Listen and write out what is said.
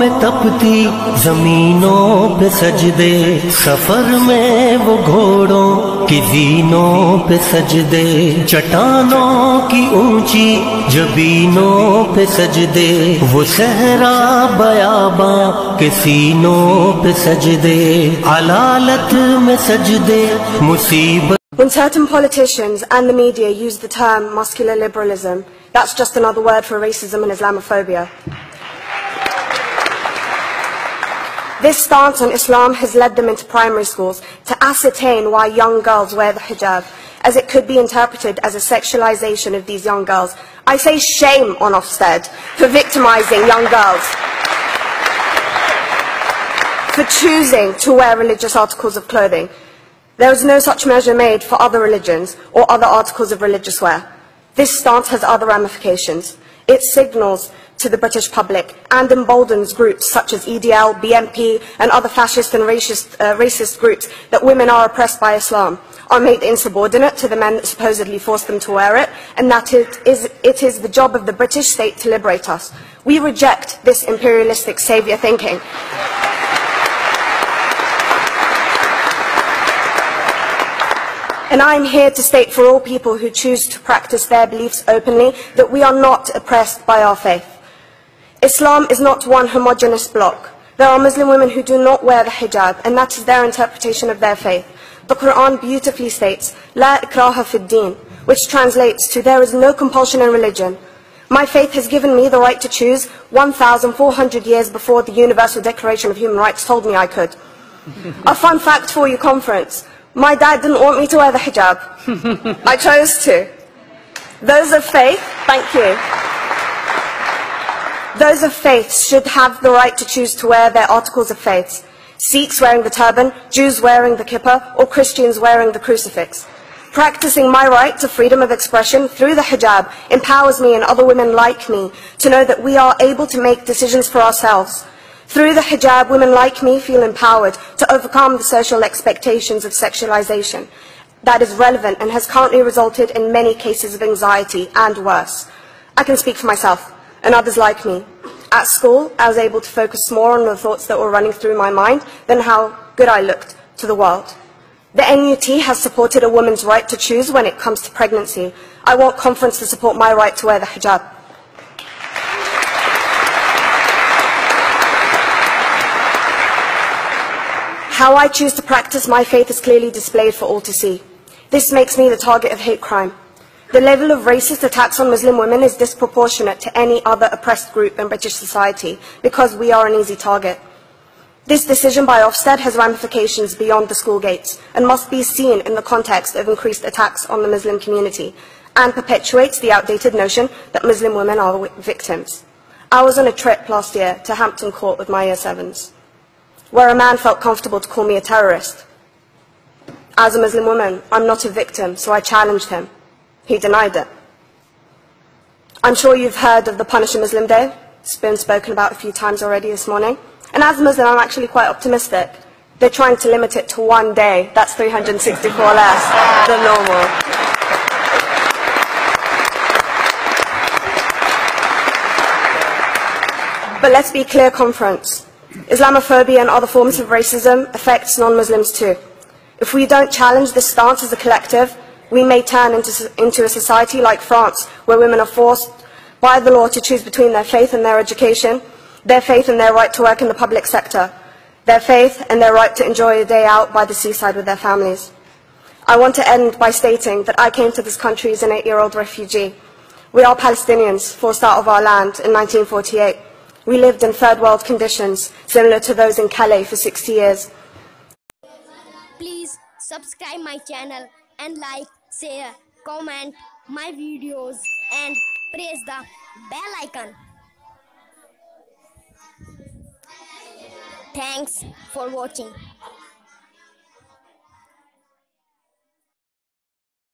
में तपती जमीनों पे सजदे, सफर में वो घोड़ों की जीनों पे सजदे, चट्टानों की ऊंची जबीनों पे सजदे, वो सहरा बयाबां के सीनों पे सजदे, अलालत में सजदे मुसीबत। When certain politicians and the media use the term muscular liberalism, that's just another word for racism and Islamophobia. This stance on Islam has led them into primary schools to ascertain why young girls wear the hijab, as it could be interpreted as a sexualization of these young girls. I say shame on Ofsted for victimizing young girls, for choosing to wear religious articles of clothing. There is no such measure made for other religions or other articles of religious wear. This stance has other ramifications. It signals to the British public and emboldens groups such as EDL, BNP and other fascist and racist groups that women are oppressed by Islam, are made insubordinate to the men that supposedly force them to wear it, and that it is the job of the British state to liberate us. We reject this imperialistic saviour thinking. And I am here to state for all people who choose to practice their beliefs openly that we are not oppressed by our faith. Islam is not one homogeneous block. There are Muslim women who do not wear the hijab, and that is their interpretation of their faith. The Quran beautifully states, La ikraha fid deen, which translates to, there is no compulsion in religion. My faith has given me the right to choose 1,400 years before the Universal Declaration of Human Rights told me I could. A fun fact for you, conference. My dad didn't want me to wear the hijab. I chose to. Those of faith, thank you. Those of faith should have the right to choose to wear their articles of faith. Sikhs wearing the turban, Jews wearing the kippah, or Christians wearing the crucifix. Practicing my right to freedom of expression through the hijab empowers me and other women like me to know that we are able to make decisions for ourselves. Through the hijab, women like me feel empowered to overcome the social expectations of sexualization that is relevant and has currently resulted in many cases of anxiety and worse. I can speak for myself and others like me. At school, I was able to focus more on the thoughts that were running through my mind than how good I looked to the world. The NUT has supported a woman's right to choose when it comes to pregnancy. I want conference to support my right to wear the hijab. How I choose to practice my faith is clearly displayed for all to see. This makes me the target of hate crime. The level of racist attacks on Muslim women is disproportionate to any other oppressed group in British society because we are an easy target. This decision by Ofsted has ramifications beyond the school gates and must be seen in the context of increased attacks on the Muslim community and perpetuates the outdated notion that Muslim women are victims. I was on a trip last year to Hampton Court with my Year 7s, where a man felt comfortable to call me a terrorist. As a Muslim woman, I'm not a victim, so I challenged him. He denied it. I'm sure you've heard of the Punish a Muslim Day. It's been spoken about a few times already this morning. And as a Muslim, I'm actually quite optimistic. They're trying to limit it to one day. That's 364 less than normal. But let's be clear, conference. Islamophobia and other forms of racism affects non-Muslims too. If we don't challenge this stance as a collective, we may turn into a society like France, where women are forced by the law to choose between their faith and their education, their faith and their right to work in the public sector, their faith and their right to enjoy a day out by the seaside with their families. I want to end by stating that I came to this country as an 8-year-old refugee. We are Palestinians, forced out of our land in 1948. We lived in third world conditions, similar to those in Calais for 60 years. Please subscribe my channel and like, share, comment my videos and press the bell icon. Thanks for watching.